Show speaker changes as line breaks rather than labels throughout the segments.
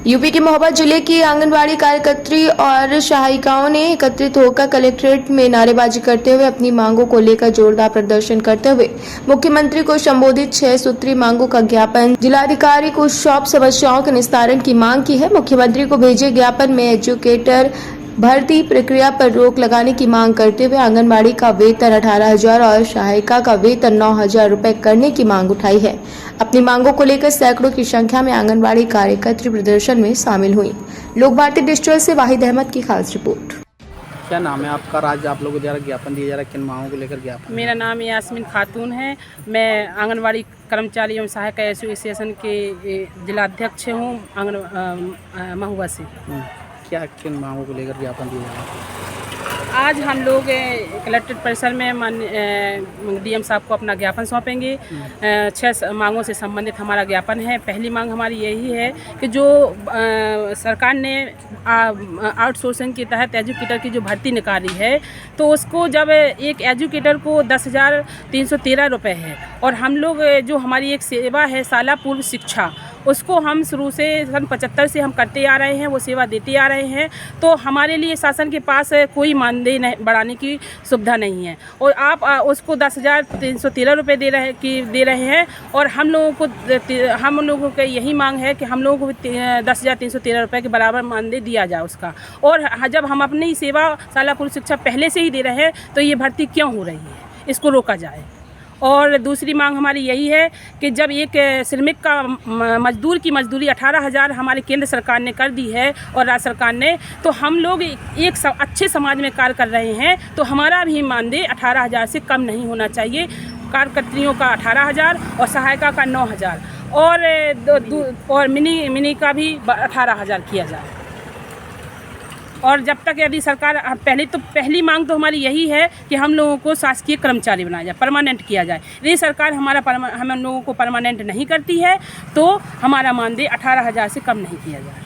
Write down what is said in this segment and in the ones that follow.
UP के महोबा जिले की आंगनबाड़ी कार्यकर्त्री और सहायिकाओं ने एकत्रित होकर कलेक्ट्रेट में नारेबाजी करते हुए अपनी मांगों को लेकर जोरदार प्रदर्शन करते हुए मुख्यमंत्री को संबोधित 6 सूत्री मांगों का ज्ञापन जिलाधिकारी को सौंप समस्याओं के निस्तारण की मांग की है। मुख्यमंत्री को भेजे ज्ञापन में एजुकेटर भर्ती प्रक्रिया पर रोक लगाने की मांग करते हुए आंगनबाड़ी का वेतन 18,000 और सहायिका का वेतन 9,000 रुपए करने की मांग उठाई है। अपनी मांगों को लेकर सैकड़ों की संख्या में आंगनबाड़ी कार्यकर्त्री प्रदर्शन में शामिल हुई। लोक भारती डिजिटल से वाहिद अहमद की खास रिपोर्ट।
क्या नाम है आपका? आज आप लोगों द्वारा ज्ञापन दिया जा रहा है, किन मांगों को लेकर ज्ञापन?
मेरा नाम यास्मीन खातून है। मैं आंगनवाड़ी कर्मचारी एवं सहायक एसोसिएशन के जिलाध्यक्ष हूँ महुआ से।
क्या किन मांगों को लेकर ज्ञापन दिया जा रहा है?
आज हम लोग कलेक्ट्रेट परिसर में डीएम साहब को अपना ज्ञापन सौंपेंगे। 6 मांगों से संबंधित हमारा ज्ञापन है। पहली मांग हमारी यही है कि जो सरकार ने आउटसोर्सिंग के तहत एजुकेटर की जो भर्ती निकाली है, तो उसको जब एक एजुकेटर को 10,313 रुपये है और हम लोग जो हमारी एक सेवा है शाला पूर्व शिक्षा, उसको हम शुरू से सन 75 से हम करते आ रहे हैं, वो सेवा देते आ रहे हैं। तो हमारे लिए शासन के पास कोई मानदेय बढ़ाने की सुविधा नहीं है और आप उसको 10,313 रुपये दे रहे हैं और हम लोगों को यही मांग है कि हम लोगों को 10,313 रुपये के बराबर मानदेय दिया जाए उसका। और जब हम अपनी सेवा शाला पूर्व शिक्षा पहले से ही दे रहे हैं तो ये भर्ती क्यों हो रही है, इसको रोका जाए। और दूसरी मांग हमारी यही है कि जब एक श्रमिक का मजदूर की मजदूरी 18,000 हमारे केंद्र सरकार ने कर दी है और राज्य सरकार ने, तो हम लोग एक अच्छे समाज में कार्य कर रहे हैं, तो हमारा भी मानदेय 18,000 से कम नहीं होना चाहिए। कार्यकर्त्रियों का 18,000 और सहायिका का 9,000 और मिनी का भी 18,000 किया जाए। और जब तक यदि सरकार पहली मांग तो हमारी यही है कि हम लोगों को शासकीय कर्मचारी बनाया जाए, परमानेंट किया जाए। यदि सरकार हम लोगों को परमानेंट नहीं करती है तो हमारा मानदेय 18,000 से कम नहीं किया जाए।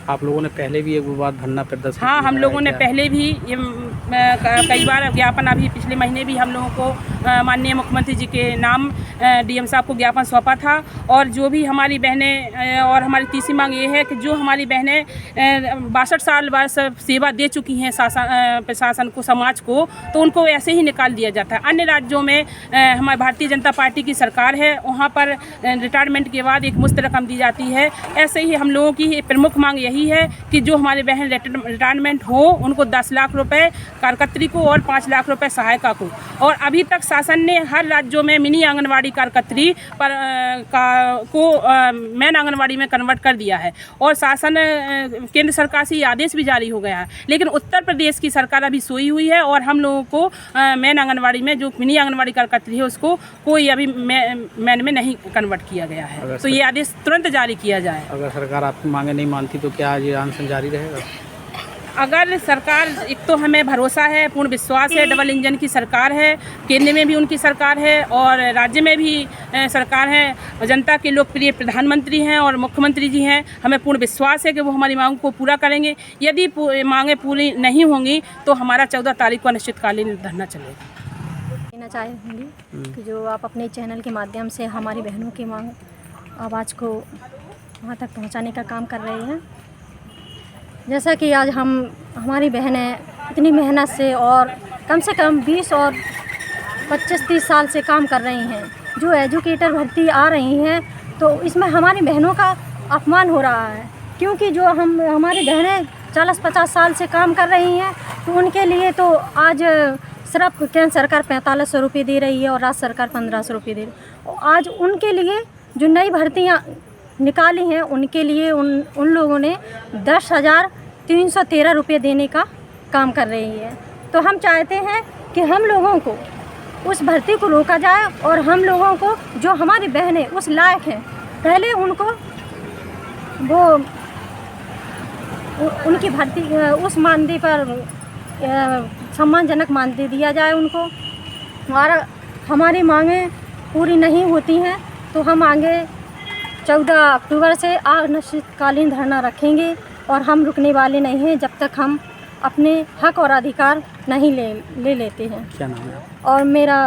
आप लोगों ने पहले भी एक बार धरना प्रदर्शन?
हाँ, हम लोगों ने पहले भी कई बार ज्ञापन, अभी पिछले महीने भी हम लोगों को माननीय मुख्यमंत्री जी के नाम डीएम साहब को ज्ञापन सौंपा था। और जो भी हमारी बहनें, और हमारी तीसरी मांग ये है कि जो हमारी बहनें 62 साल बाद सेवा दे चुकी हैं प्रशासन को, समाज को, तो उनको ऐसे ही निकाल दिया जाता है। अन्य राज्यों में हमारी भारतीय जनता पार्टी की सरकार है, वहाँ पर रिटायरमेंट के बाद एक मुश्त रकम दी जाती है। ऐसे ही हम लोगों की प्रमुख मांग यही है कि जो हमारे बहन रिटायरमेंट हो उनको 10 लाख रुपए कार्यकर्त्री को और 5 लाख रुपए सहायिका को। और अभी तक शासन ने हर राज्यों में मिनी आंगनवाड़ी कार्यकर्त्री को मैन आंगनवाड़ी में कन्वर्ट कर दिया है और शासन केंद्र सरकार से ये आदेश भी जारी हो गया है। लेकिन उत्तर प्रदेश की सरकार अभी सोई हुई है और हम लोगों को मैन आंगनवाड़ी में जो मिनी आंगनवाड़ी कार्यकर्त्री है उसको कोई अभी मैन में नहीं कन्वर्ट किया गया है। तो ये आदेश तुरंत जारी किया जाए।
अगर सरकार आपकी मांगे नहीं मानती तो क्या ये आंदोलन जारी रहेगा?
अगर सरकार, एक तो हमें भरोसा है, पूर्ण विश्वास है, डबल इंजन की सरकार है, केंद्र में भी उनकी सरकार है और राज्य में भी सरकार है, जनता के लोकप्रिय प्रधानमंत्री हैं और मुख्यमंत्री जी हैं। हमें पूर्ण विश्वास है कि वो हमारी मांग को पूरा करेंगे। यदि मांगें पूरी नहीं होंगी तो हमारा 14 तारीख को अनिश्चितकालीन धरना चलेगा।
कहना चाहूँगी कि जो आप अपने चैनल के माध्यम से हमारी बहनों की मांग, आवाज़ को वहाँ तक पहुँचाने का काम कर रहे हैं। जैसा कि आज हमारी बहनें इतनी मेहनत से और कम से कम 20 और 25-30 साल से काम कर रही हैं, जो एजुकेटर भर्ती आ रही हैं, तो इसमें हमारी बहनों का अपमान हो रहा है। क्योंकि जो हमारी बहनें 40-50 साल से काम कर रही हैं, तो उनके लिए तो आज सिर्फ केंद्र सरकार 4500 रुपये दे रही है और राज्य सरकार 1500 रुपये दे रही है। आज उनके लिए जो नई भर्तियाँ निकाली हैं, उनके लिए उन लोगों ने 10,313 रुपये देने का काम कर रही है। तो हम चाहते हैं कि हम लोगों को उस भर्ती को रोका जाए और हम लोगों को, जो हमारी बहनें उस लायक हैं, पहले उनको वो उनकी भर्ती उस मानदेय पर सम्मानजनक मानदेय दिया जाए उनको। और हमारी मांगें पूरी नहीं होती हैं तो हम आगे 14 अक्टूबर से अनिश्चितकालीन धरना रखेंगे और हम रुकने वाले नहीं हैं जब तक हम अपने हक और अधिकार नहीं ले लेते हैं।
क्या नाम है?
और मेरा